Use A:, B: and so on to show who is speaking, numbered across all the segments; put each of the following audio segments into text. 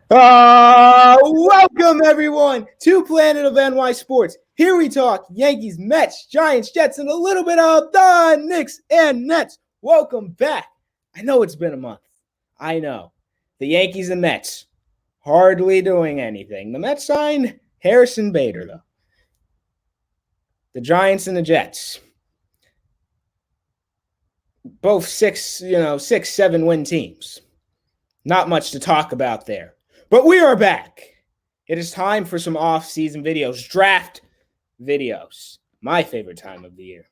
A: Welcome everyone to Planet of NY Sports. Here we talk Yankees, Mets, Giants, Jets, and a little bit of the Knicks and Nets. Welcome back. I know it's been a month. I know. The Yankees and Mets hardly doing anything. The Mets signed Harrison Bader, though. The Giants and the Jets. Both 6-7 win teams. Not much to talk about there. But we are back. It is time for some off-season videos, draft videos. My favorite time of the year,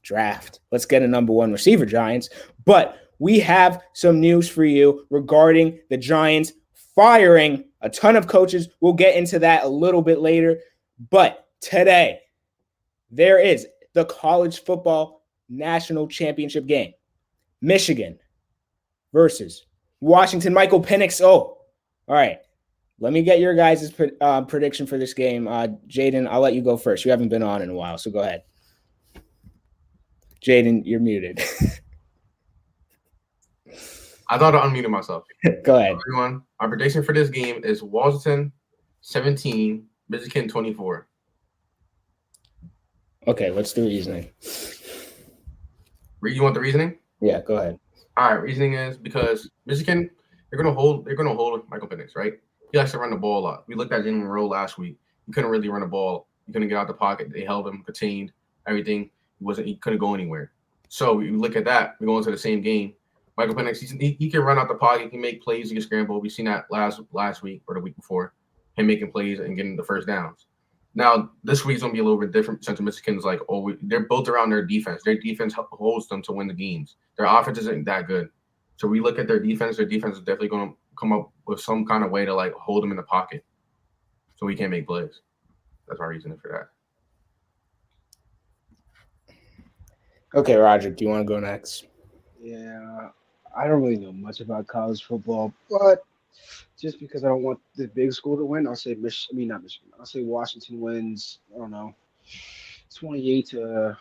A: draft. Let's get a number one receiver, Giants. But we have some news for you regarding the Giants firing a ton of coaches. We'll get into that a little bit later. But today, there is the college football national championship game. Michigan versus Washington. Michael Penix. Oh, all right. Let me get your guys' prediction for this game. Jayden, I'll let you go first. You haven't been on in a while, so go ahead. Jayden, you're muted.
B: I thought I unmuted myself.
A: Go ahead.
B: Everyone, our prediction for this game is Washington 17, Michigan 24.
A: Okay, what's the reasoning?
B: You want the reasoning?
A: Yeah, go ahead.
B: All right, reasoning is because Michigan, they're gonna hold Michael Penix, right? He likes to run the ball a lot. We looked at Jayden Monroe last week. He couldn't really run the ball. He couldn't get out the pocket. They held him, contained everything. He couldn't go anywhere. So we look at that. We go into the same game. Michael Penix, he can run out the pocket. He can make plays. He can scramble. We've seen that last week or the week before, him making plays and getting the first downs. Now this week's gonna be a little bit different. Since Michigan's like, they're built around their defense. Their defense holds them to win the games. Their offense isn't that good. So we look at their defense. Their defense is definitely going to come up with some kind of way to like hold them in the pocket, so we can't make plays. That's my reasoning for
A: that. Okay, Rodrick, do you want to go next?
C: Yeah, I don't really know much about college football, but just because I don't want the big school to win, I'll say not Michigan. I'll say Washington wins. I don't know, 28-24.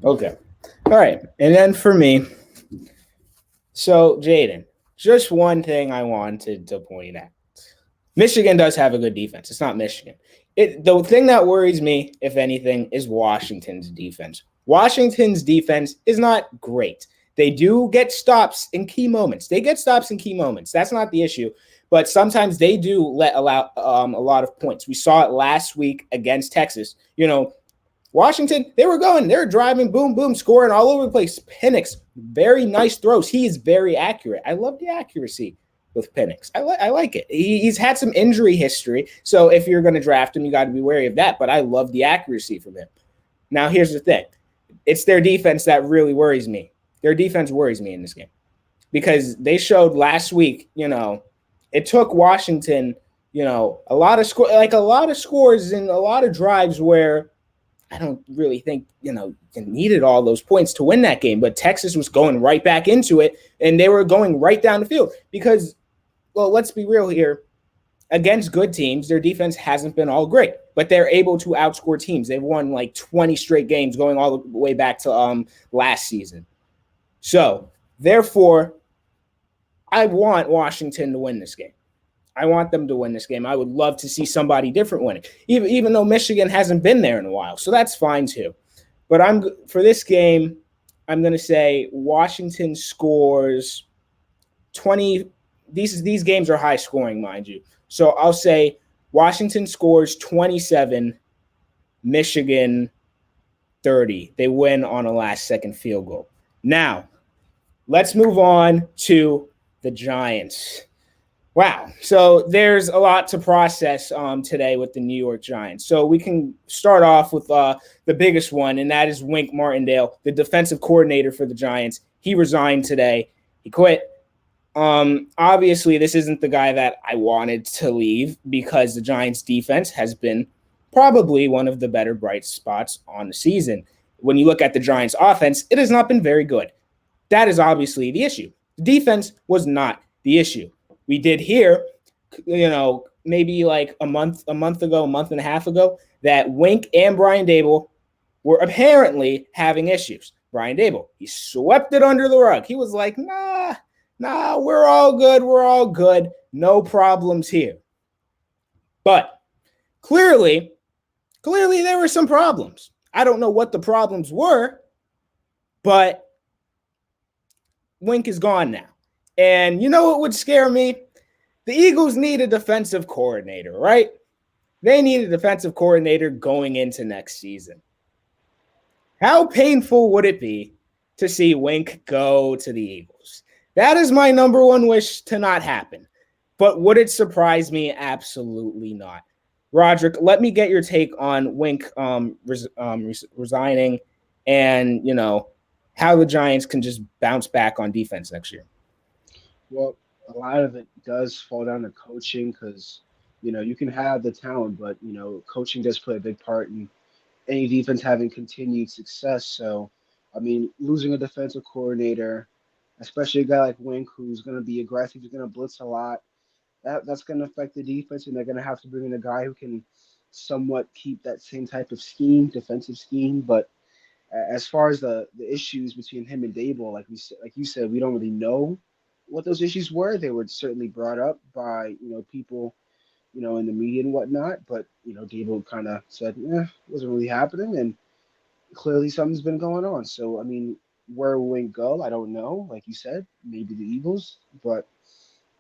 A: Okay. All right. And then for me, so Jayden, just one thing I wanted to point out. Michigan does have a good defense. It's not Michigan. The thing that worries me, if anything, is Washington's defense. Washington's defense is not great. They do get stops in key moments. That's not the issue. But sometimes they do allow a lot of points. We saw it last week against Texas. Washington, they were driving, boom, boom, scoring all over the place. Penix, very nice throws. He is very accurate. I love the accuracy with Penix. I like it. He's had some injury history, so if you're going to draft him, you got to be wary of that, but I love the accuracy from him. Now, here's the thing. It's their defense that really worries me. Their defense worries me in this game because they showed last week, it took Washington, a lot of scores and a lot of drives where I don't really think, you needed all those points to win that game. But Texas was going right back into it, and they were going right down the field because, well, let's be real here. Against good teams, their defense hasn't been all great, but they're able to outscore teams. They've won like 20 straight games going all the way back to last season. So, therefore, I want Washington to win this game. I want them to win this game. I would love to see somebody different win it, even though Michigan hasn't been there in a while. So that's fine too. But for this game, I'm going to say Washington scores 20. These games are high scoring, mind you. So I'll say Washington scores 27, Michigan 30. They win on a last-second field goal. Now, let's move on to the Giants. Wow. So there's a lot to process today with the New York Giants. So we can start off with the biggest one, and that is Wink Martindale, the defensive coordinator for the Giants. He resigned today. He quit. Obviously, this isn't the guy that I wanted to leave because the Giants' defense has been probably one of the better bright spots on the season. When you look at the Giants' offense, it has not been very good. That is obviously the issue. The defense was not the issue. We did hear, maybe like a month ago, a month and a half ago, that Wink and Brian Dable were apparently having issues. Brian Dable. He swept it under the rug. He was like, nah, we're all good. We're all good. No problems here. But clearly there were some problems. I don't know what the problems were, but Wink is gone now. And you know what would scare me? The Eagles need a defensive coordinator, right? They need a defensive coordinator going into next season. How painful would it be to see Wink go to the Eagles? That is my number one wish to not happen. But would it surprise me? Absolutely not. Rodrick, let me get your take on Wink resigning and, you know, how the Giants can just bounce back on defense next year.
C: Well, a lot of it does fall down to coaching because, you can have the talent, but, coaching does play a big part in any defense having continued success. So, I mean, losing a defensive coordinator, especially a guy like Wink who's going to be aggressive, he's going to blitz a lot, that's going to affect the defense, and they're going to have to bring in a guy who can somewhat keep that same type of scheme, defensive scheme. But as far as the issues between him and Dable, like you said, we don't really know what those issues were. They were certainly brought up by people in the media and whatnot. But Dable kind of said, it wasn't really happening, and clearly something's been going on. So I mean, where will Wink go? I don't know. Like you said, maybe the Eagles, but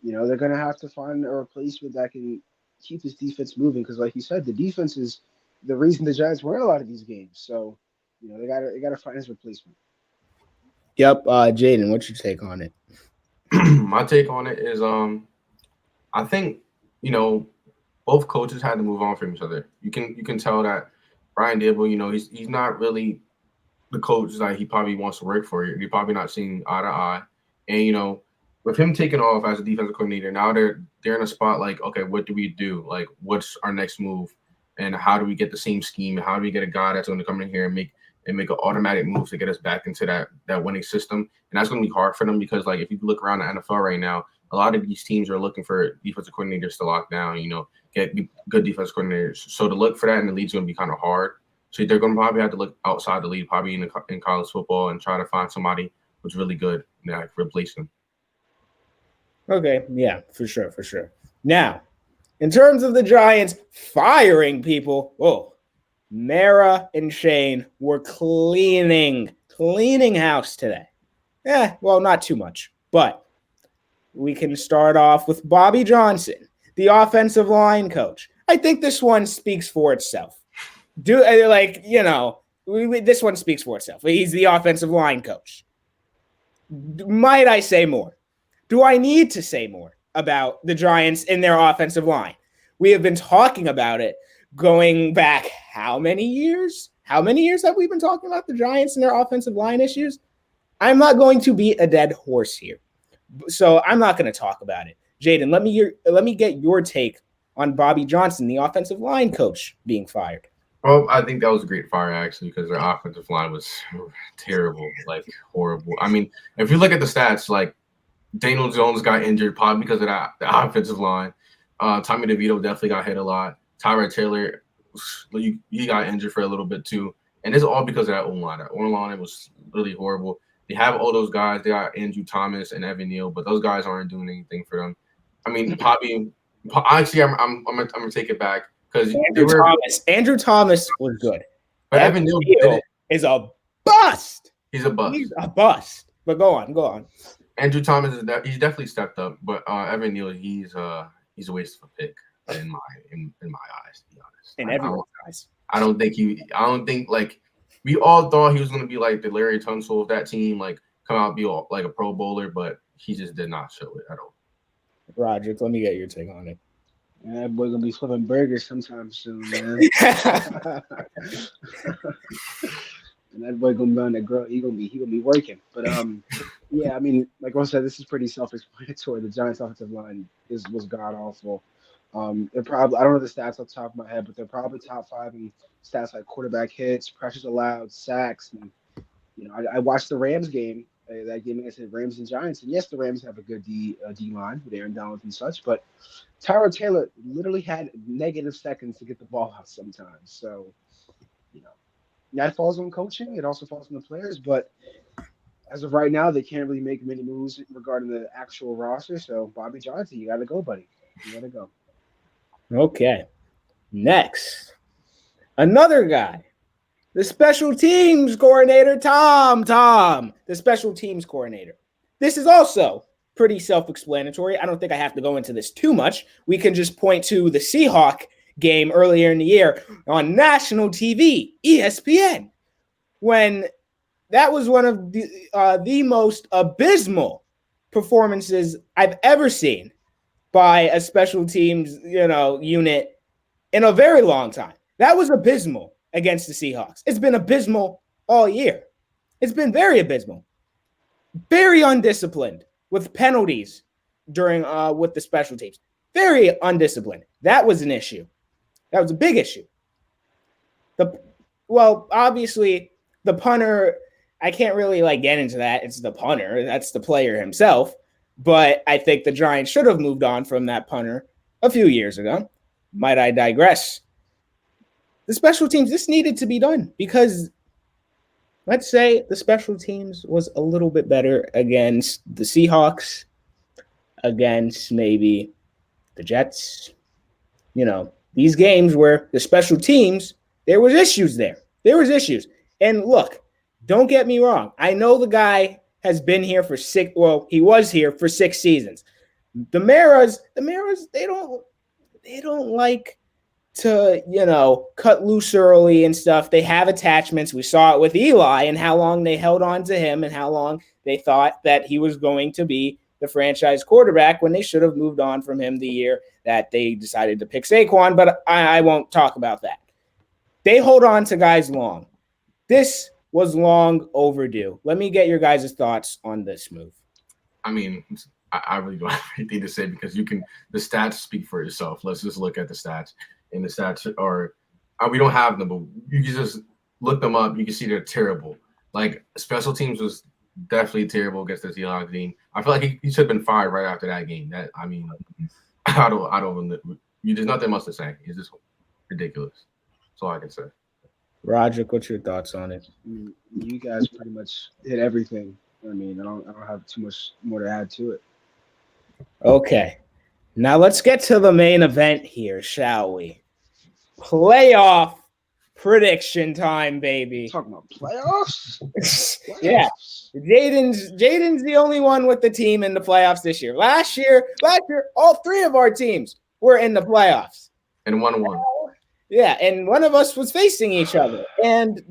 C: they're gonna have to find a replacement that can keep this defense moving. Because like you said, the defense is the reason the Giants win a lot of these games. So they gotta find his replacement.
A: Yep, Jayden, what's your take on it?
B: My take on it is, I think both coaches had to move on from each other. You can tell that Brian Dable, he's not really the coach that he probably wants to work for. You're probably not seeing eye to eye, and with him taking off as a defensive coordinator, now they're in a spot like, okay, what do we do? Like, what's our next move, and how do we get the same scheme? How do we get a guy that's going to come in here and make an automatic move to get us back into that winning system? And that's going to be hard for them because, like, if you look around the NFL right now, a lot of these teams are looking for defensive coordinators to lock down, get good defensive coordinators. So to look for that in the league is going to be kind of hard. So they're going to probably have to look outside the league, probably in college football, and try to find somebody who's really good and replace them.
A: Okay, yeah, for sure. Now, in terms of the Giants firing people, Mara and Shane were cleaning house today. Well, not too much, but we can start off with Bobby Johnson, the offensive line coach. I think this one speaks for itself. This one speaks for itself. He's the offensive line coach. Might I say more? Do I need to say more about the Giants and their offensive line? We have been talking about it going back how many years? How many years have we been talking about the Giants and their offensive line issues? I'm not going to beat a dead horse here, so I'm not going to talk about it. Jayden, let me get your take on Bobby Johnson, the offensive line coach, being fired.
B: Well, I think that was a great fire, actually, because their offensive line was terrible, like horrible. I mean, if you look at the stats, like Daniel Jones got injured probably because of the offensive line. Tommy DeVito definitely got hit a lot. Tyrod Taylor, he got injured for a little bit too. And it's all because of that O-line. That O-line was really horrible. They have all those guys. They got Andrew Thomas and Evan Neal, but those guys aren't doing anything for them. I mean, actually, I'm gonna take it back because
A: Andrew Thomas was good.
B: But Evan Neal
A: is a bust.
B: He's a bust.
A: He's a bust. But go on.
B: Andrew Thomas he's definitely stepped up, but Evan Neal, he's a waste of a pick in my eyes, to be honest.
A: In everyone's eyes.
B: I don't think like we all thought he was gonna be like the Larry Tunsil of that team, like come out and be like a Pro Bowler, but he just did not show it at all.
A: Rodrick, let me get your take on it.
C: And that boy gonna be flipping burgers sometime soon, man. And that boy gonna be on that grill. He gonna be working. But yeah, I mean, like Ron said, this is pretty self-explanatory. The Giants' offensive line was god awful. They're probably, I don't know the stats off the top of my head, but they're probably top 5 in stats like quarterback hits, pressures allowed, sacks. And I watched the Rams game. That game against the Rams and Giants, and yes, the Rams have a good D line with Aaron Donald and such, but Tyrod Taylor literally had negative seconds to get the ball out sometimes. So, That falls on coaching. It also falls on the players. But as of right now, they can't really make many moves regarding the actual roster. So Bobby Johnson, you got to go, buddy. You got to go.
A: Okay. Next, another guy, the special teams coordinator, Tom, the special teams coordinator. This is also pretty self-explanatory. I don't think I have to go into this too much. We can just point to the Seahawk game earlier in the year on national TV, ESPN, when that was one of the most abysmal performances I've ever seen by a special teams, unit in a very long time. That was abysmal against the Seahawks. It's been abysmal all year. It's been very abysmal, very undisciplined with penalties during with the special teams. Very undisciplined. That was an issue. That was a big issue. Obviously the punter, I can't really get into that. It's the punter. That's the player himself. But I think the Giants should have moved on from that punter a few years ago. Might I digress? The special teams, this needed to be done because let's say the special teams was a little bit better against the Seahawks, against maybe the Jets. These games where the special teams, there was issues there. There was issues. And look, don't get me wrong. I know the guy has been here for he was here for 6 seasons. The Maras, they don't like to, cut loose early and stuff. They have attachments. We saw it with Eli and how long they held on to him and how long they thought that he was going to be the franchise quarterback when they should have moved on from him the year that they decided to pick Saquon. But I won't talk about that. They hold on to guys long. This was long overdue. Let me get your guys' thoughts on this move.
B: I mean, I really don't have anything to say because the stats speak for itself. Let's just look at the stats. And the stats we don't have them, but you can just look them up. You can see they're terrible. Special teams was definitely terrible against the Seahawks team. I feel like he should have been fired right after that game. I don't. There's nothing else to say. It's just ridiculous. That's all I can say.
A: Rodrick, what's your thoughts on it?
C: You guys pretty much hit everything. I don't have too much more to add to it.
A: Okay. Now let's get to the main event here, shall we? Playoff prediction time, baby.
C: Talking about playoffs?
A: Yeah. Jayden's the only one with the team in the playoffs this year. Last year, all 3 of our teams were in the playoffs.
B: And 1-1.
A: Yeah, and one of us was facing each other. And,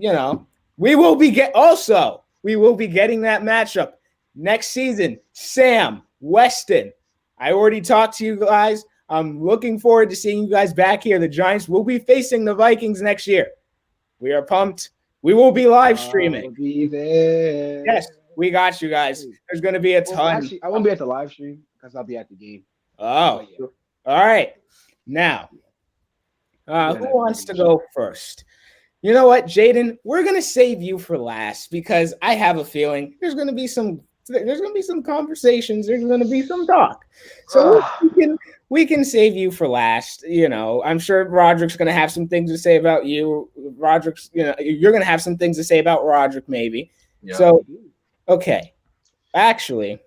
A: we will be getting that matchup next season. Sam, Weston. I already talked to you guys. I'm looking forward to seeing you guys back here. The Giants will be facing the Vikings next year. We are pumped. We will be live streaming.
C: I'll be there.
A: Yes, we got you guys. There's going to be a ton.
C: Actually, I won't be at the live stream because I'll be at the game.
A: Oh, yeah. All right. Now, who wants to go first? You know what, Jayden? We're going to save you for last because I have a feeling there's going to be some conversations. There's going to be some talk. So we can save you for last. I'm sure Rodrick's going to have some things to say about you. Rodrick's, you're going to have some things to say about Rodrick maybe. Yeah. So, okay. Actually,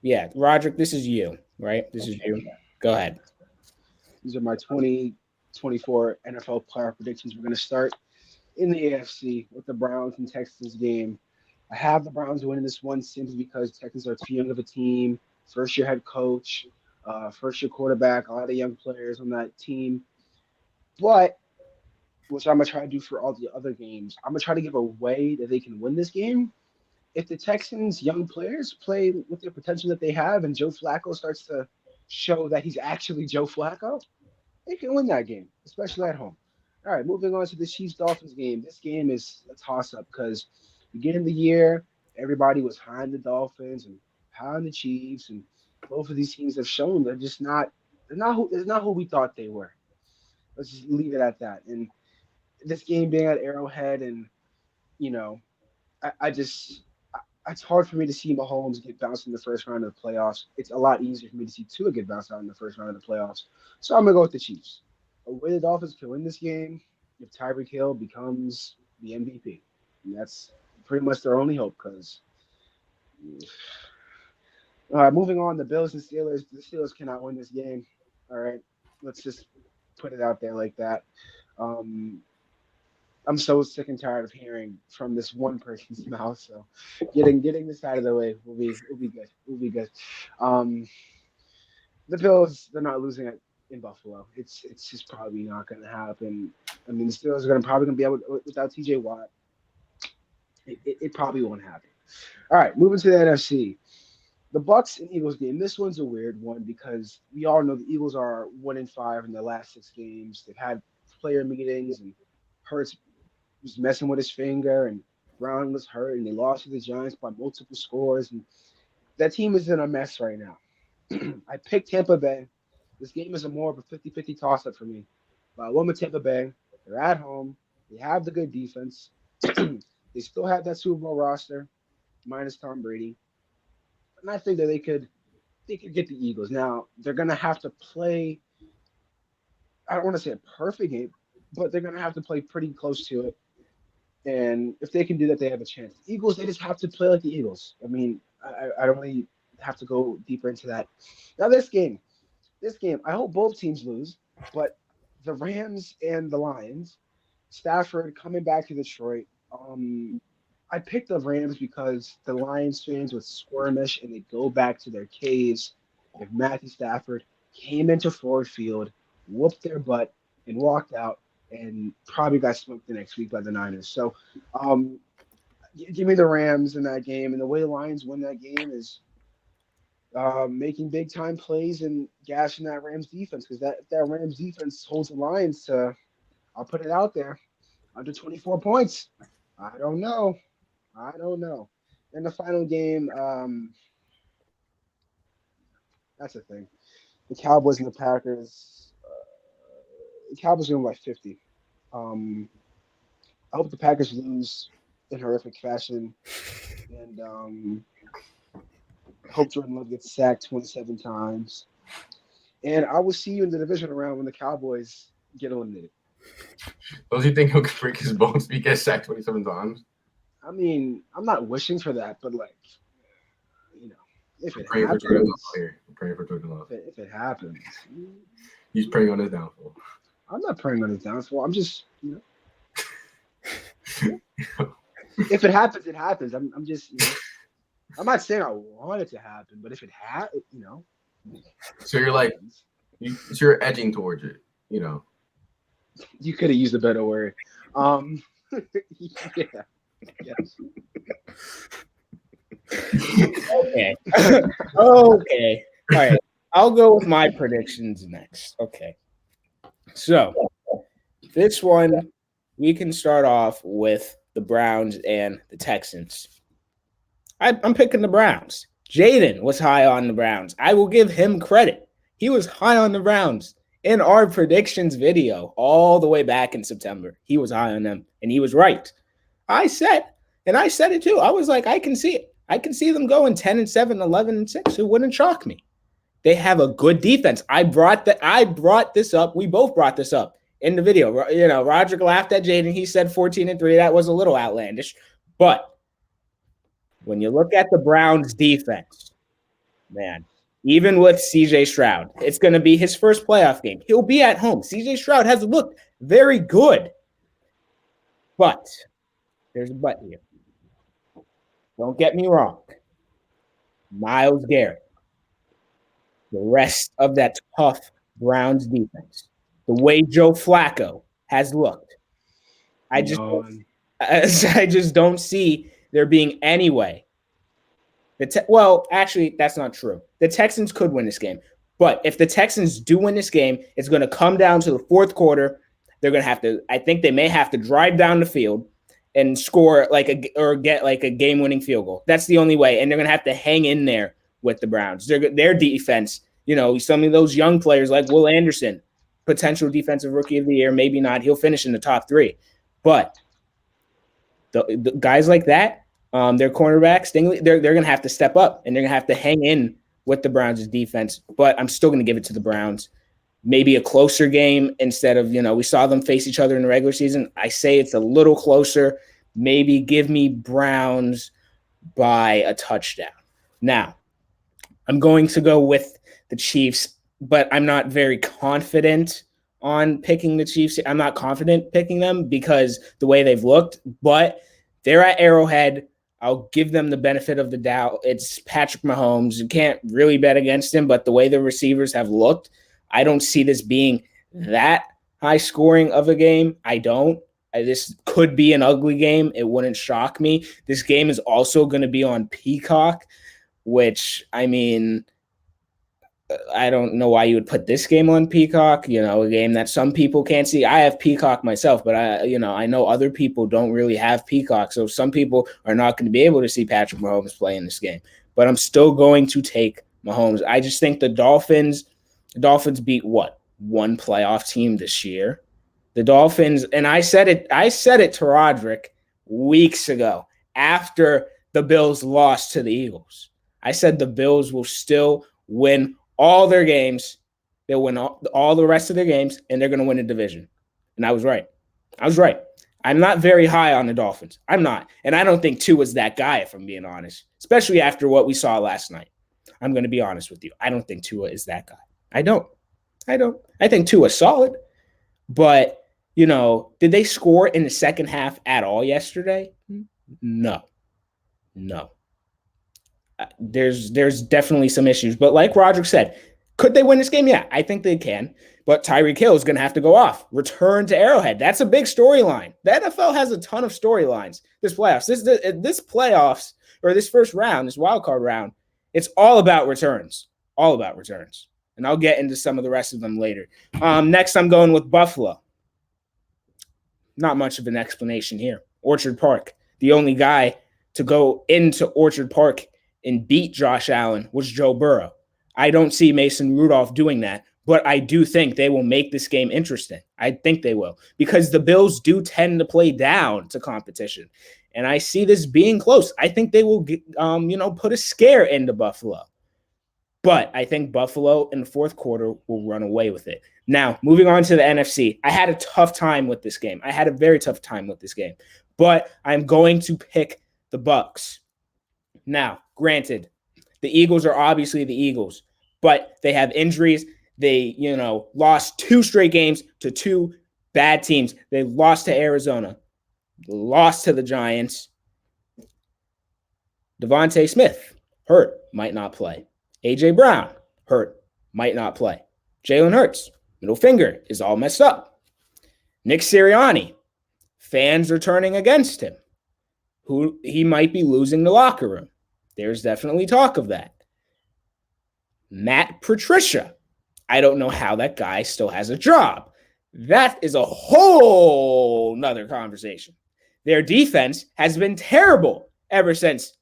A: yeah, Rodrick, this is you, right? This is you. Go ahead.
C: These are my 2024 NFL player predictions. We're going to start in the AFC with the Browns and Texans game. I have the Browns winning this one simply because Texans are too young of a team. First-year head coach, first-year quarterback, a lot of young players on that team. But, which I'm going to try to do for all the other games, I'm going to try to give a way that they can win this game. If the Texans' young players play with the potential that they have and Joe Flacco starts to show that he's actually Joe Flacco, they can win that game, especially at home. All right, moving on to the Chiefs-Dolphins game. This game is a toss-up because beginning of the year, everybody was high on the Dolphins and high on the Chiefs, and both of these teams have shown they're just not who we thought they were. Let's just leave it at that. And this game being at Arrowhead, and it's hard for me to see Mahomes get bounced in the first round of the playoffs. It's a lot easier for me to see Tua get bounced out in the first round of the playoffs. So I'm gonna go with the Chiefs. A way the Dolphins can win this game, if Tyreek Hill becomes the MVP. And that's pretty much their only hope because all right, moving on, the Bills and Steelers. The Steelers cannot win this game. All right, let's just put it out there like that. Um, I'm so sick and tired of hearing from this one person's mouth. So, getting this out of the way will be good. Will be good. Um, the Bills, they're not losing it in Buffalo. It's just probably not going to happen. I mean, the Steelers are probably going to be able without T.J. Watt. It probably won't happen. All right, moving to the NFC. The Bucks and Eagles game. This one's a weird one because we all know the Eagles are 1-5 in their last 6 games. They've had player meetings and Hurts was messing with his finger and Brown was hurt and they lost to the Giants by multiple scores and that team is in a mess right now. I picked Tampa Bay. This game is a more of a 50-50 toss-up for me. But I went with Tampa Bay. They're at home. They have the good defense. They still have that Super Bowl roster, minus Tom Brady. And I think that they could get the Eagles. Now, they're gonna have to play, I don't want to say a perfect game, but they're gonna have to play pretty close to it. And if they can do that, they have a chance. Eagles, they just have to play like the Eagles. I mean, I don't really have to go deeper into that. Now, this game, I hope both teams lose, but the Rams and the Lions, Stafford coming back to Detroit. I picked the Rams because the Lions fans would squirmish and they go back to their caves if Matthew Stafford came into Ford Field, whooped their butt, and walked out and probably got smoked the next week by the Niners. So give me the Rams in that game. And the way the Lions win that game is making big-time plays and gashing that Rams defense because if that Rams defense holds the Lions to, I'll put it out there, under 24 points. I don't know. In the final game, that's the thing. The Cowboys and the Packers. The Cowboys are going by 50. I hope the Packers lose in horrific fashion, and I hope Jordan Love gets sacked 27 times. And I will see you in the divisional round when the Cowboys get eliminated.
B: Don't you think he'll break his bones if he gets sacked 27 times?
C: I mean, I'm not wishing for that, but if it
B: Praying
C: happens,
B: for Jordan Love here. Praying for Jordan Love.
C: If it happens,
B: He's praying on his downfall.
C: I'm not praying on his downfall. I'm just, if it happens, it happens. I'm just, I'm not saying I want it to happen, but if it
B: So you're like, you're edging towards it,
C: You could have used a better word. Yeah. Yes.
A: Okay. Okay. All right. I'll go with my predictions next. Okay. So this one, we can start off with the Browns and the Texans. I'm picking the Browns. Jayden was high on the Browns. I will give him credit. He was high on the Browns in our predictions video all the way back in September. He was high on them, and he was right. I said it too. I was like, I can see it. I can see them going 10-7, 11-6. It wouldn't shock me. They have a good defense. I brought this up. We both brought this up in the video. Rodrick laughed at Jayden. He said 14-3. That was a little outlandish. But when you look at the Browns defense, man, even with CJ Stroud, it's going to be his first playoff game. He'll be at home. CJ Stroud has looked very good. But there's a but here. Don't get me wrong. Myles Garrett. The rest of that tough Browns defense. The way Joe Flacco has looked. I just don't see there being any way. Actually, that's not true. The Texans could win this game. But if the Texans do win this game, it's going to come down to the fourth quarter. They're going to have to – I think they may have to drive down the field and score get a game-winning field goal. That's the only way. And they're going to have to hang in there with the Browns. Their defense, some of those young players like Will Anderson, potential defensive rookie of the year, maybe not. He'll finish in the top 3. But the guys like that, their cornerbacks, they're going to have to step up, and they're going to have to hang in with the Browns' defense. But I'm still going to give it to the Browns. maybe a closer game instead of, we saw them face each other in the regular season. I say it's a little closer. Maybe give me Browns by a touchdown. Now, I'm going to go with the Chiefs, but I'm not very confident on picking the Chiefs. I'm not confident picking them because the way they've looked, but they're at Arrowhead. I'll give them the benefit of the doubt. It's Patrick Mahomes. You can't really bet against him, but the way the receivers have looked, I don't see this being that high scoring of a game. I don't. This could be an ugly game. It wouldn't shock me. This game is also going to be on Peacock, which, I mean, I don't know why you would put this game on Peacock, a game that some people can't see. I have Peacock myself, but I know other people don't really have Peacock. So some people are not going to be able to see Patrick Mahomes play in this game, but I'm still going to take Mahomes. I just think the Dolphins beat one playoff team this year. The Dolphins, and I said it to Rodrick weeks ago after the Bills lost to the Eagles. I said the Bills will still win all their games. They'll win all the rest of their games, and they're going to win a division. And I was right. I'm not very high on the Dolphins. I'm not. And I don't think Tua's that guy, if I'm being honest, especially after what we saw last night. I'm going to be honest with you. I don't think Tua is that guy. I don't. I think Tua's solid. But, did they score in the second half at all yesterday? No. There's definitely some issues. But like Rodrick said, could they win this game? Yeah, I think they can. But Tyreek Hill is going to have to go off. Return to Arrowhead. That's a big storyline. The NFL has a ton of storylines. This playoffs, this playoffs, or this first round, this wild card round, it's all about returns. All about returns. And I'll get into some of the rest of them later. Next, I'm going with Buffalo. Not much of an explanation here. Orchard Park. The only guy to go into Orchard Park and beat Josh Allen was Joe Burrow. I don't see Mason Rudolph doing that, but I do think they will make this game interesting. I think they will, because the Bills do tend to play down to competition, and I see this being close. I think they will, put a scare into Buffalo, but I think Buffalo in the fourth quarter will run away with it. Now, moving on to the NFC, I had a tough time with this game. I had a very tough time with this game, but I'm going to pick the Bucs. Now, granted, the Eagles are obviously the Eagles, but they have injuries. They, lost 2 straight games to 2 bad teams. They lost to Arizona, lost to the Giants. Devontae Smith, hurt, might not play. A.J. Brown, hurt, might not play. Jalen Hurts, middle finger is all messed up. Nick Sirianni, fans are turning against him. He might be losing the locker room. There's definitely talk of that. Matt Patricia, I don't know how that guy still has a job. That is a whole nother conversation. Their defense has been terrible ever since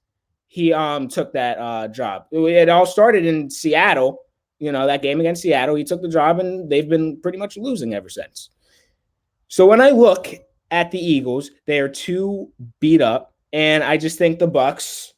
A: he took that job. It all started in Seattle, that game against Seattle. He took the job, and they've been pretty much losing ever since. So when I look at the Eagles, they are too beat up, and I just think the Bucs,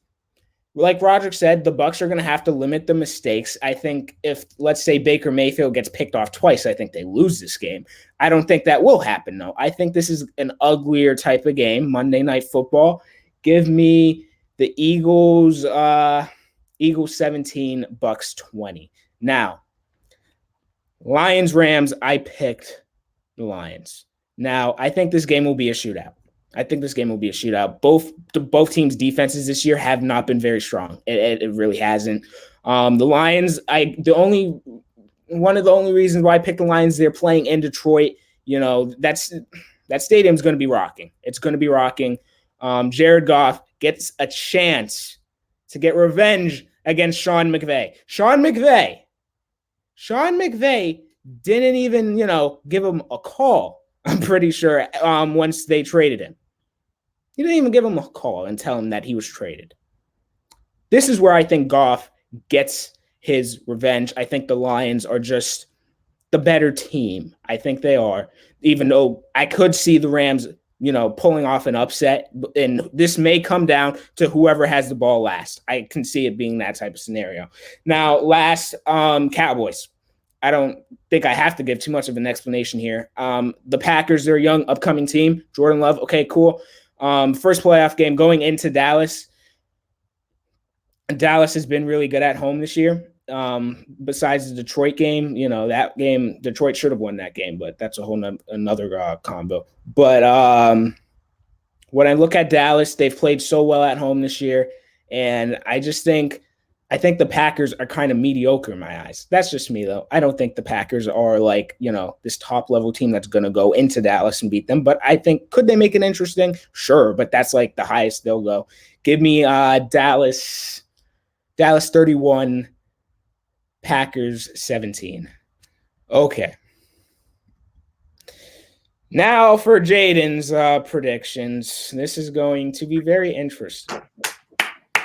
A: like Rodrick said, the Bucs are going to have to limit the mistakes. I think if, let's say, Baker Mayfield gets picked off twice, I think they lose this game. I don't think that will happen, though. I think this is an uglier type of game, Monday Night Football. Give me the Eagles 17, Bucs 20. Now, Lions-Rams, I picked the Lions. Now, I think this game will be a shootout. Both teams' defenses this year have not been very strong. It really hasn't. The Lions, one of the only reasons why I picked the Lions, they're playing in Detroit. That stadium's going to be rocking. It's going to be rocking. Jared Goff gets a chance to get revenge against Sean McVay. Sean McVay didn't even, give him a call. I'm pretty sure once they traded him. He didn't even give him a call and tell him that he was traded. This is where I think Goff gets his revenge. I think the Lions are just the better team. I think they are, even though I could see the Rams, pulling off an upset. And this may come down to whoever has the ball last. I can see it being that type of scenario. Now, last, Cowboys. I don't think I have to give too much of an explanation here. The Packers, they're a young, upcoming team. Jordan Love, okay, cool. First playoff game going into Dallas. Dallas has been really good at home this year. Besides the Detroit game, that game, Detroit should have won that game, but that's a whole another combo. But when I look at Dallas, they've played so well at home this year, and I think the Packers are kind of mediocre in my eyes. That's just me, though. I don't think the Packers are this top level team that's going to go into Dallas and beat them. But I think, could they make it interesting? Sure, but that's like the highest they'll go. Give me Dallas 31, Packers 17. Okay. Now for Jayden's predictions. This is going to be very interesting.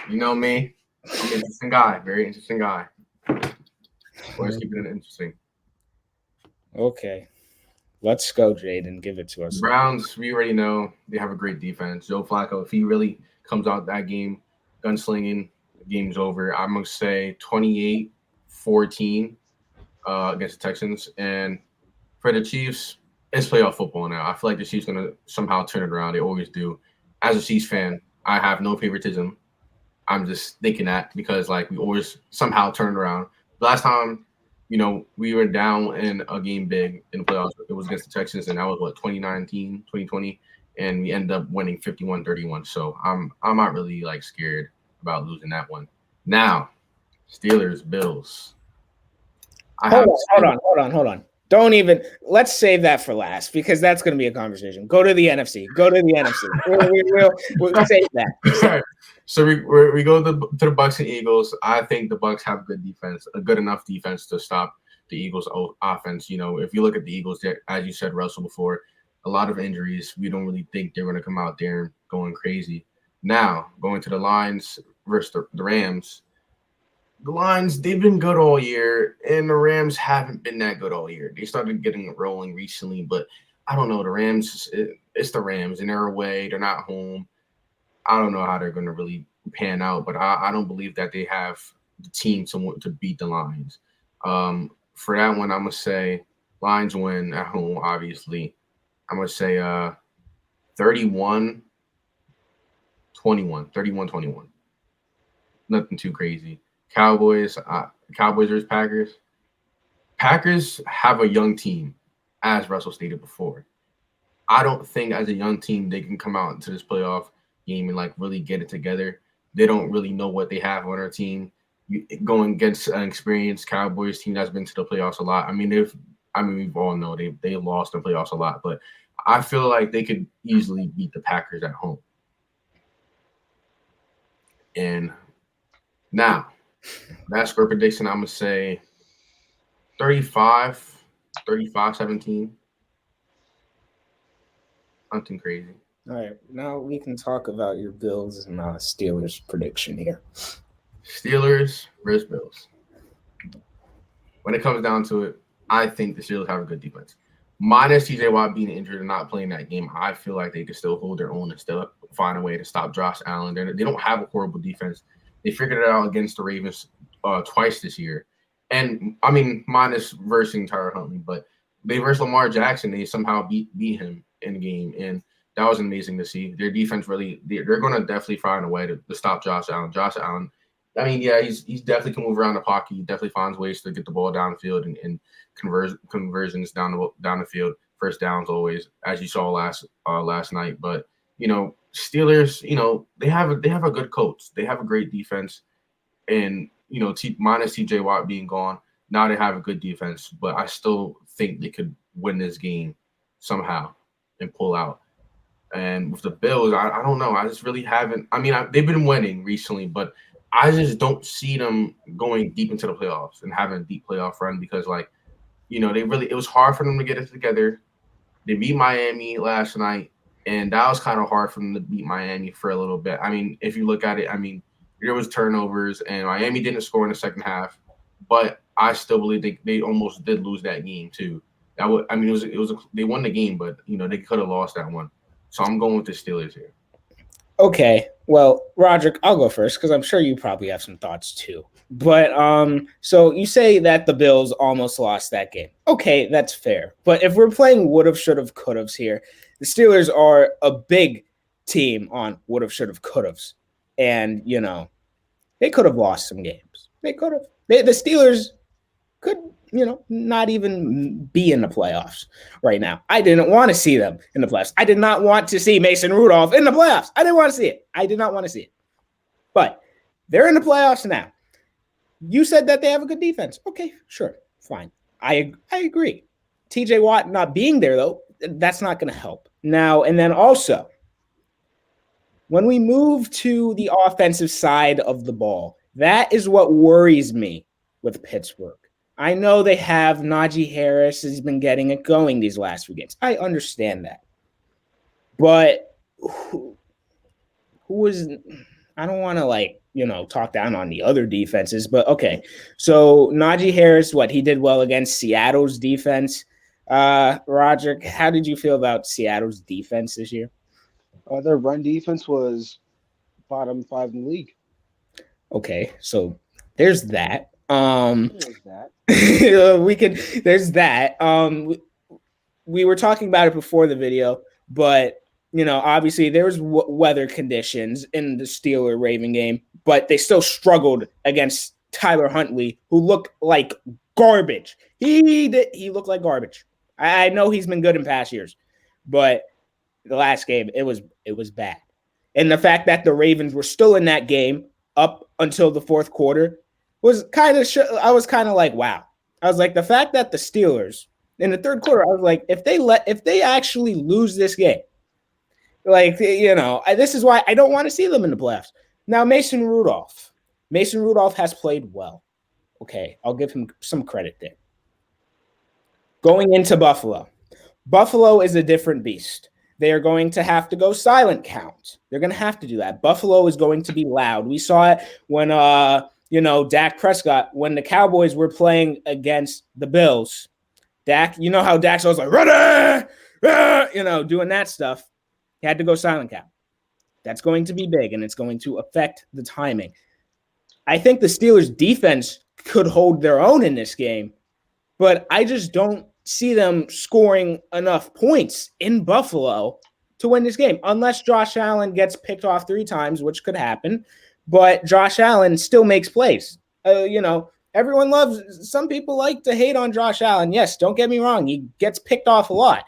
B: You know me. I'm an interesting guy. Very interesting guy. Always keeping it interesting.
A: Okay. Let's go, Jayden. Give it to us.
B: Browns, we already know they have a great defense. Joe Flacco, if he really comes out that game gunslinging, the game's over. I'm going to say 28-14 against the Texans. And for the Chiefs, it's playoff football now. I feel like the Chiefs going to somehow turn it around. They always do. As a Chiefs fan, I have no favoritism. I'm just thinking that because, we always somehow turned around. Last time, we were down in a game big in the playoffs. It was against the Texans, and that was, 2019, 2020, and we ended up winning 51-31. So I'm not really, scared about losing that one. Now, Steelers, Bills.
A: Hold on. Let's save that for last because that's going to be a conversation. Go to the NFC. We'll save that.
B: Sorry. So we go to the Bucks and Eagles. I think the Bucks have good defense, a good enough defense to stop the Eagles' offense. If you look at the Eagles, as you said, Russell, before, a lot of injuries. We don't really think they're going to come out there going crazy. Now, going to the Lions versus the Rams. The Lions, they've been good all year, and the Rams haven't been that good all year. They started getting it rolling recently, but I don't know. The Rams, it's the Rams, and they're away. They're not home. I don't know how they're going to really pan out, but I don't believe that they have the team to beat the Lions. For that one, I'm going to say Lions win at home, obviously. I'm going to say 31-21. 31-21. Nothing too crazy. Cowboys versus Packers. Packers have a young team, as Russell stated before. I don't think as a young team they can come out into this playoff game and really get it together. They don't really know what they have on their team. Going against an experienced Cowboys team that's been to the playoffs a lot. We all know they lost in the playoffs a lot, but I feel like they could easily beat the Packers at home. And now, that score prediction, I'm going to say 35-17. Nothing crazy.
A: All right. Now we can talk about your Bills and Steelers prediction here.
B: Steelers versus Bills. When it comes down to it, I think the Steelers have a good defense. Minus TJ Watt being injured and not playing that game, I feel like they could still hold their own and still find a way to stop Josh Allen. They don't have a horrible defense. They figured it out against the Ravens twice this year. And, minus versing Tyler Huntley, but they versed Lamar Jackson. They somehow beat him in the game, and that was amazing to see. Their defense they're going to definitely find a way to stop Josh Allen. Josh Allen, he's definitely can move around the pocket. He definitely finds ways to get the ball downfield and conversions down the field. First downs always, as you saw last night. But Steelers, they have a good coach. They have a great defense, and minus TJ Watt being gone, now they have a good defense. But I still think they could win this game somehow and pull out. And with the Bills, I don't know. I just really haven't. They've been winning recently, but I just don't see them going deep into the playoffs and having a deep playoff run because, it was hard for them to get it together. They beat Miami last night, and that was kind of hard for them to beat Miami for a little bit. If you look at it, there was turnovers, and Miami didn't score in the second half, but I still believe they almost did lose that game too. They won the game, but they could have lost that one. So I'm going with the Steelers here.
A: Okay, well, Roderick, I'll go first because I'm sure you probably have some thoughts too. But so you say that the Bills almost lost that game. Okay, that's fair. But if we're playing would have, should have, could have's here, the Steelers are a big team on would have, should have, could have's, and they could have lost some games. They could have. The Steelers could, not even be in the playoffs right now. I didn't want to see them in the playoffs. I did not want to see Mason Rudolph in the playoffs. I didn't want to see it. I did not want to see it. But they're in the playoffs now. You said that they have a good defense. Okay, sure, fine. I agree. TJ Watt not being there, though, that's not going to help. Now, and then also, when we move to the offensive side of the ball, that is what worries me with Pittsburgh. I know they have Najee Harris has been getting it going these last few games. I understand that. But who was I don't want to talk down on the other defenses, but okay. So Najee Harris, he did well against Seattle's defense. Rodrick, how did you feel about Seattle's defense this year?
C: Their run defense was bottom 5 in the league.
A: Okay, so there's that.
C: There's that.
A: There's that. We were talking about it before the video, but obviously there was weather conditions in the Steeler Raven game, but they still struggled against Tyler Huntley, who looked like garbage. He looked like garbage. I know he's been good in past years, but the last game it was bad. And the fact that the Ravens were still in that game up until the fourth quarter was I was kind of like, wow. I was like, the fact that the Steelers in the third quarter, I was like, if they actually lose this game, this is why I don't want to see them in the playoffs. Now, Mason Rudolph has played well. Okay, I'll give him some credit there. Going into Buffalo is a different beast. They are going to have to go silent count. They're going to have to do that. Buffalo is going to be loud. We saw it when Dak Prescott, when the Cowboys were playing against the Bills. Dak, how Dak's always like, ready, doing that stuff. He had to go silent count. That's going to be big, and it's going to affect the timing. I think the Steelers' defense could hold their own in this game, but I just don't see them scoring enough points in Buffalo to win this game, unless Josh Allen gets picked off 3 times, which could happen. But Josh Allen still makes plays. Everyone some people like to hate on Josh Allen. Yes, don't get me wrong. He gets picked off a lot.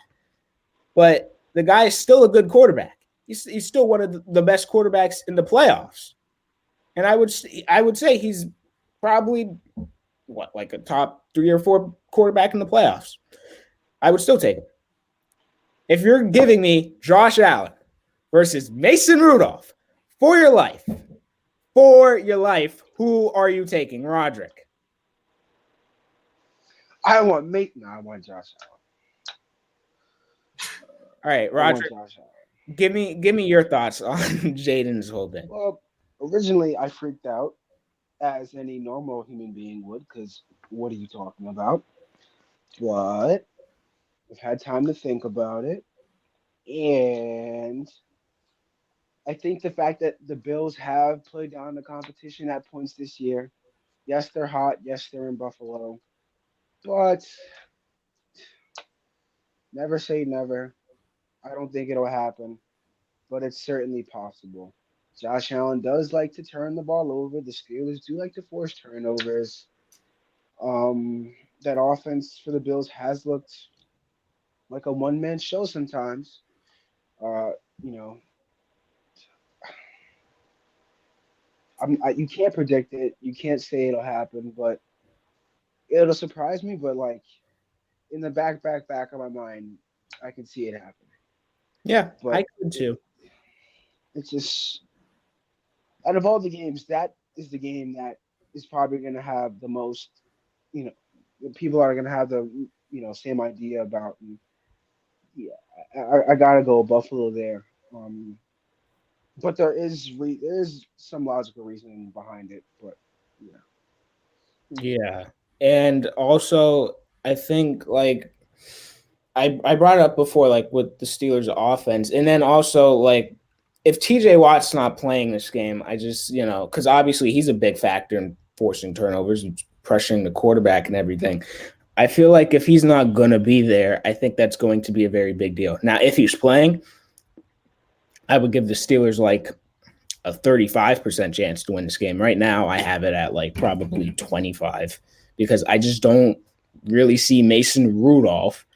A: But the guy is still a good quarterback. He's still one of the best quarterbacks in the playoffs. And I would say he's probably like a top 3 or 4 quarterback in the playoffs. I would still take him. If you're giving me Josh Allen versus Mason Rudolph for your life, who are you taking, Roderick?
C: I want Josh Allen.
A: All right, Roderick, give me your thoughts on Jayden's whole thing.
C: Well, originally I freaked out, as any normal human being would, because what are you talking about? But I've had time to think about it, and I think the fact that the Bills have played down the competition at points this year. Yes, they're hot. Yes, they're in Buffalo. But never say never. I don't think it'll happen, but it's certainly possible. Josh Allen does like to turn the ball over. The Steelers do like to force turnovers. That offense for the Bills has looked like a one-man show sometimes. You know, you can't predict it. You can't say it'll happen, but it'll surprise me. But like in the back of my mind, I can see it happening.
A: Yeah,
C: but
A: I could too.
C: It's just out of all the games, that is the game that is probably going to have the most. People are going to have the same idea about. And yeah, I gotta go Buffalo there. But there is some logical reasoning behind it, but
A: yeah, and also I think like I brought it up before, like with the Steelers offense, and then also like if TJ Watt's not playing this game, I just, because obviously he's a big factor in forcing turnovers and pressuring the quarterback and everything. I feel like if he's not going to be there, I think that's going to be a very big deal. Now, if he's playing, I would give the Steelers like a 35% chance to win this game. Right now, I have it at like probably 25 because I just don't really see Mason Rudolph.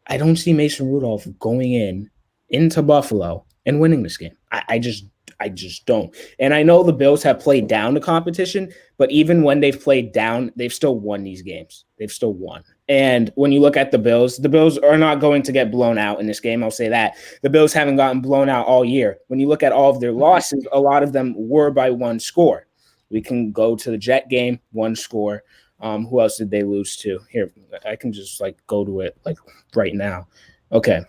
A: I don't see Mason Rudolph going into Buffalo and winning this game. I just don't. And I know the Bills have played down the competition, but even when they've played down, they've still won these games. They've still won. And when you look at the Bills are not going to get blown out in this game. I'll say that. The Bills haven't gotten blown out all year. When you look at all of their losses, a lot of them were by one score. We can go to the Jet game, one score. Who else did they lose to? Here, I can just like go to it like right now. Okay.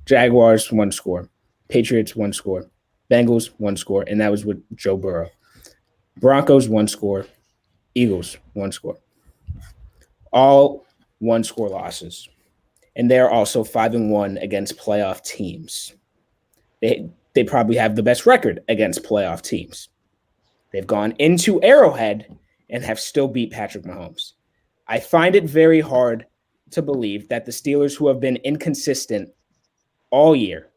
A: Jaguars, one score. Patriots, one score. Bengals, one score. And that was with Joe Burrow. Broncos, one score. Eagles, one score. All one-score losses. And they're also 5-1 against playoff teams. They probably have the best record against playoff teams. They've gone into Arrowhead and have still beat Patrick Mahomes. I find it very hard to believe that the Steelers, who have been inconsistent all year,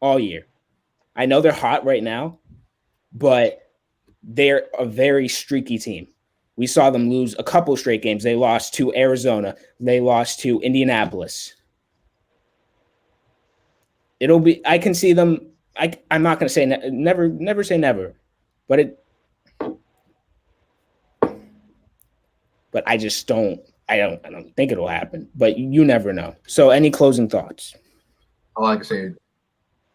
A: I know they're hot right now, but they're a very streaky team. We saw them lose a couple straight games. They lost to Arizona. They lost to Indianapolis. I can see them. I'm not going to say never say never, but I just don't. I don't think it'll happen. But you never know. So, any closing thoughts?
B: I like to say,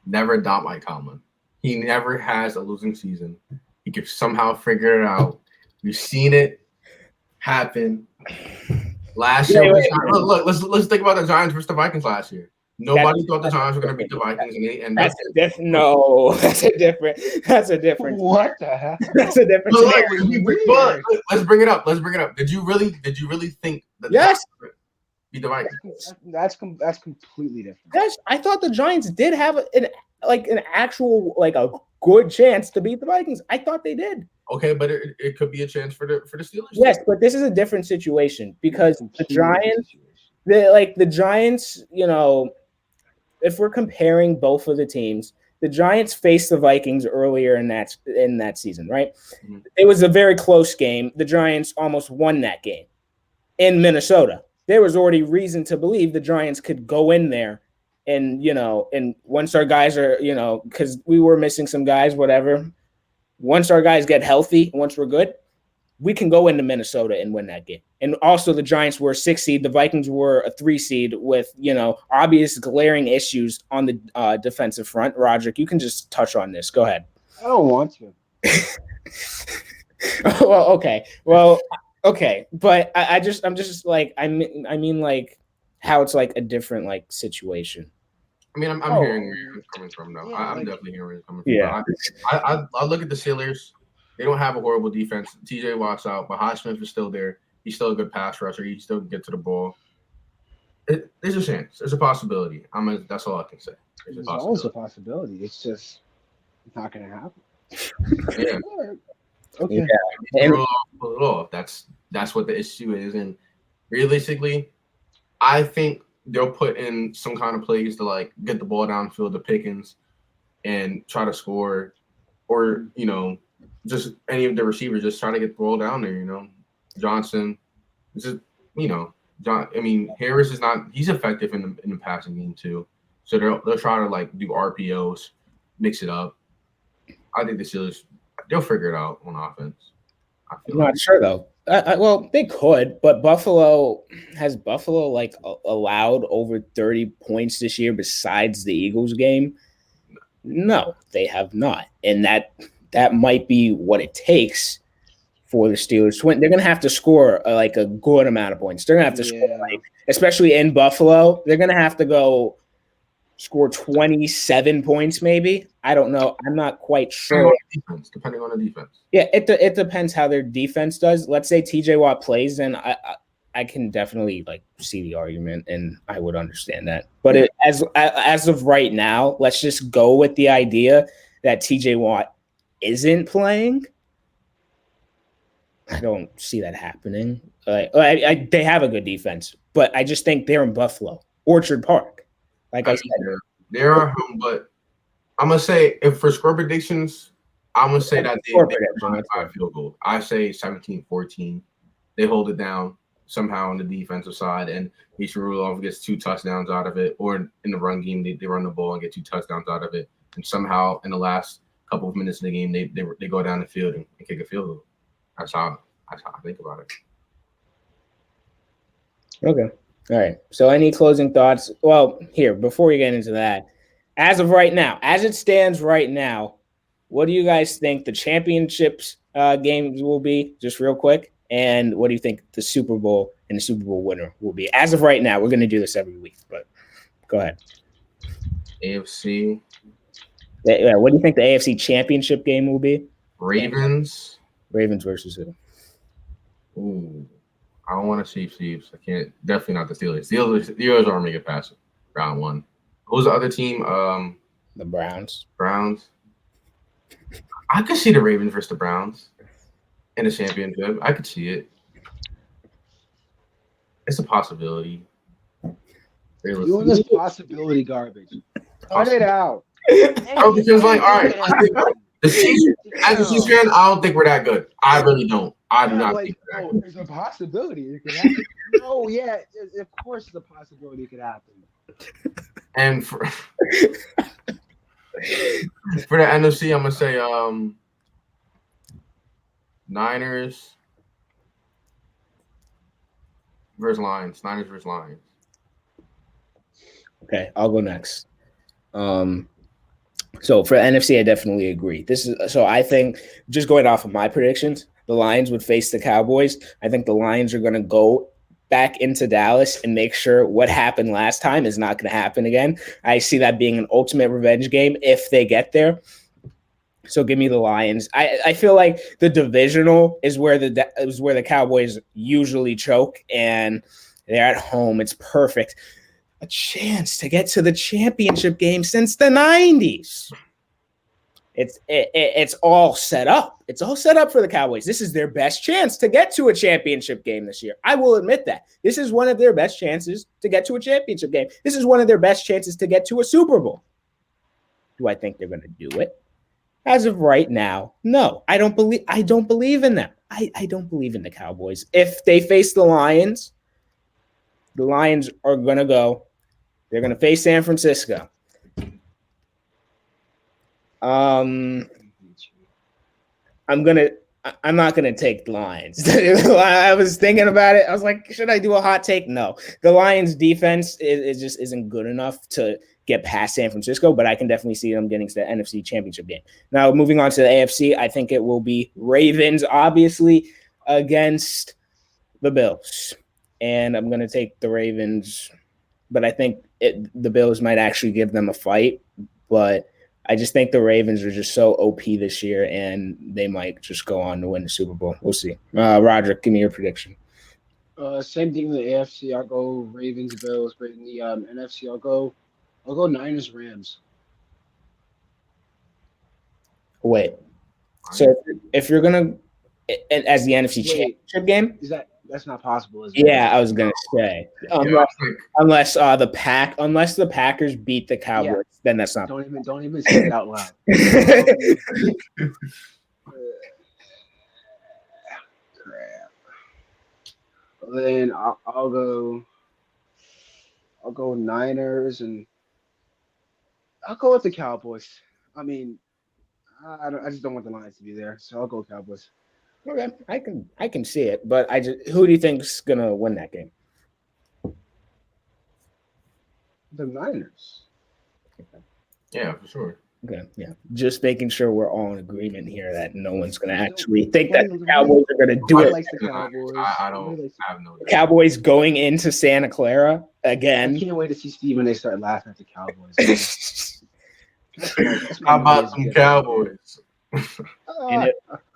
B: never doubt Mike Tomlin. He never has a losing season. He could somehow figure it out. We've seen it happen last year. Look, let's think about the Giants versus the Vikings last year. Nobody thought the Giants were going to beat the Vikings, and
A: that's a different.
C: What the heck?
A: That's a different.
B: But let's bring it up. Did you really think that?
A: Yes.
B: Beat the Vikings?
C: That's completely different.
A: Yes, I thought the Giants did have an actual a good chance to beat the Vikings. I thought they did.
B: Okay, but it could be a chance for the Steelers.
A: Yes, but this is a different situation because the Giants, if we're comparing both of the teams, the Giants faced the Vikings earlier in that season, right? Mm-hmm. It was a very close game. The Giants almost won that game in Minnesota. There was already reason to believe the Giants could go in there and once our guys are, because we were missing some guys, whatever. Once our guys get healthy, once we're good, we can go into Minnesota and win that game. And also the Giants were a 6 seed. The Vikings were a 3 seed with, obvious glaring issues on the defensive front. Rodrick, you can just touch on this. Go ahead.
C: I don't want to.
A: Well, okay. Well, okay. But I mean like how it's like a different like situation.
B: I mean, I'm hearing where you're coming from now. Yeah, I'm definitely hearing where you're coming from.
A: Yeah.
B: I look at the Steelers. They don't have a horrible defense. TJ Watt's out, but Hodgson is still there. He's still a good pass rusher. He still can get to the ball. There's a chance. There's a possibility. That's all I can say.
C: There's always a possibility. It's just not going to happen.
B: Yeah.
C: Okay.
B: Yeah. Pull it off. That's what the issue is. And realistically, I think they'll put in some kind of plays to get the ball downfield to Pickens and try to score, or just any of the receivers just try to get the ball down there. Johnson, just Harris is not. He's effective in the passing game too, so they'll try to do RPOs, mix it up. I think the Steelers they'll figure it out on offense.
A: I'm not sure though. Well, they could, but Buffalo allowed over 30 points this year besides the Eagles game? No, they have not. And that might be what it takes for the Steelers to win. They're going to have to score a good amount of points. They're going to have to score, especially in Buffalo, they're going to have to score 27 points maybe. I don't know. I'm not quite sure.
B: Depending on the defense.
A: Yeah, it depends how their defense does. Let's say TJ Watt plays, and I can definitely like see the argument, and I would understand that. But as of right now, let's just go with the idea that TJ Watt isn't playing. I don't see that happening. They have a good defense, but I just think they're in Buffalo, Orchard Park. Like I said,
B: they're at home, but I'm gonna say if for score predictions, I'm gonna say that they by a field goal. I say 17-14. They hold it down somehow on the defensive side, and Mason Rudolph gets 2 touchdowns out of it, or in the run game they run the ball and get 2 touchdowns out of it, and somehow in the last couple of minutes of the game they go down the field and kick a field goal. That's how I think about it.
A: Okay. All right. So any closing thoughts? Well, here, before we get into that, as of right now, as it stands right now, what do you guys think the championships games will be? Just real quick. And what do you think the Super Bowl and the Super Bowl winner will be? As of right now, we're going to do this every week, but go ahead.
B: AFC.
A: Yeah, what do you think the AFC championship game will be?
B: Ravens.
A: Ravens versus who?
B: Ooh, I don't want to see Chiefs. I can't. Definitely not the Steelers. Steelers aren't making it past round 1. Who's the other team?
A: The Browns.
B: Browns. I could see the Ravens versus the Browns in the championship. I could see it. It's a possibility.
C: You want this possibility garbage? Cut it out.
B: Oh, because like, all right, I think the Chiefs, as a Chiefs fan, I don't think we're that good. I really don't. I do not think we're that good.
C: There's a possibility it could happen. Oh yeah, of course the possibility it could happen.
B: And for the NFC, I'm gonna say Niners versus Lions. Niners versus Lions.
A: Okay, I'll go next. So for NFC, I definitely agree. So I think, just going off of my predictions, the Lions would face the Cowboys. I think the Lions are going to go back into Dallas and make sure what happened last time is not going to happen again. I see that being an ultimate revenge game if they get there. So give me the Lions. I feel like the divisional is where the Cowboys usually choke, and they're at home. It's perfect. A chance to get to the championship game since the 90s. It's all set up. It's all set up for the Cowboys. This is their best chance to get to a championship game this year. I will admit that. This is one of their best chances to get to a championship game. This is one of their best chances to get to a Super Bowl. Do I think they're going to do it? As of right now, no. I don't believe in them. I don't believe in the Cowboys. If they face the Lions are going to go. They're going to face San Francisco. I'm not gonna take the Lions. I was thinking about it. I was like, should I do a hot take? No. The Lions defense is just isn't good enough to get past San Francisco, but I can definitely see them getting to the NFC Championship game. Now, moving on to the AFC, I think it will be Ravens, obviously, against the Bills. And I'm gonna take the Ravens, but I think the Bills might actually give them a fight, but I just think the Ravens are just so OP this year, and they might just go on to win the Super Bowl. We'll see. Rodrick, give me your prediction.
C: Same thing in the AFC. I'll go Ravens, Bills. But in the NFC, I'll go Niners, Rams.
A: Wait. So if you're gonna, as the NFC Championship game,
C: that's not possible, is it?
A: Yeah, I was gonna say unless the Packers beat the Cowboys, then that's not.
C: Don't even say it out loud. Crap. Then I'll go Niners, and I'll go with the Cowboys. I mean, I just don't want the Lions to be there, so I'll go Cowboys.
A: Okay, I can see it, but who do you think's gonna win that game?
C: The Niners.
B: Okay. Yeah, for sure.
A: Okay, yeah. Just making sure we're all in agreement here that no one's gonna actually think that the Cowboys are gonna do it.
C: The Cowboys.
B: I don't have no.
A: Cowboys going into Santa Clara again.
C: I can't wait to see Steve when they start laughing at the Cowboys.
B: How about some Cowboys?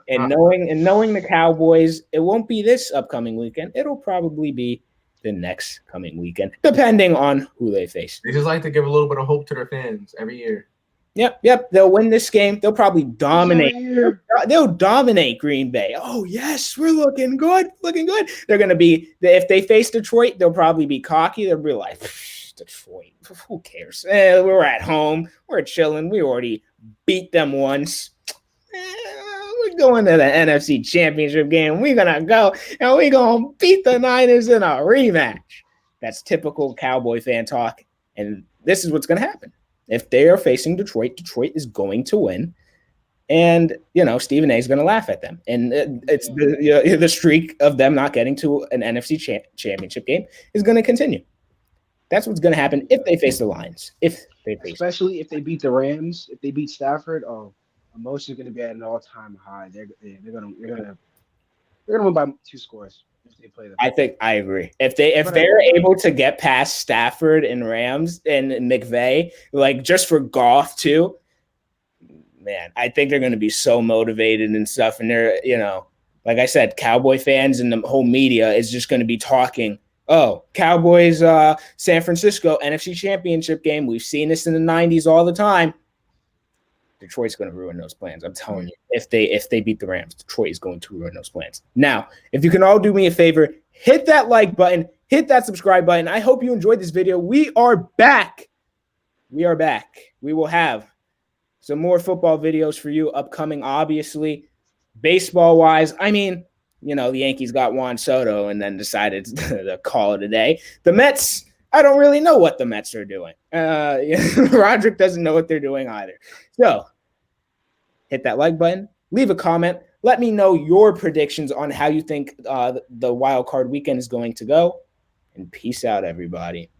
A: And knowing the Cowboys, it won't be this upcoming weekend. It'll probably be the next coming weekend, depending on who they face.
B: They just like to give a little bit of hope to their fans every year.
A: Yep. They'll win this game. They'll probably dominate.
C: Here.
A: They'll dominate Green Bay. Oh, yes, we're looking good. They're going to be, if they face Detroit, they'll probably be cocky. They'll be like, Detroit, who cares? We're at home. We're chilling. We already beat them once. We're going to the NFC Championship game. We're going to go and we're going to beat the Niners in a rematch. That's typical Cowboy fan talk. And this is what's going to happen. If they are facing Detroit, Detroit is going to win. And, Stephen A is going to laugh at them. And it's the streak of them not getting to an NFC championship game is going to continue. That's what's going to happen if they face the Lions.
C: Especially if they beat the Rams, if they beat Stafford, emotion is going to be at an all-time high. They're going to win by 2 scores if they play them.
A: I agree. If they're able to get past Stafford and Rams and McVay, like just for Goff too, man, I think they're going to be so motivated and stuff. And they're, like I said, Cowboy fans and the whole media is just going to be talking. Oh, Cowboys, San Francisco NFC Championship game. We've seen this in the 90s all the time. Detroit's going to ruin those plans. I'm telling you, if they beat the Rams, Detroit is going to ruin those plans. Now, if you can all do me a favor, hit that like button, hit that subscribe button. I hope you enjoyed this video. We are back. We will have some more football videos for you upcoming, obviously. Baseball-wise, the Yankees got Juan Soto and then decided to call it a day. The Mets, I don't really know what the Mets are doing. Rodrick doesn't know what they're doing either. So hit that like button, leave a comment. Let me know your predictions on how you think the wild card weekend is going to go. And peace out, everybody.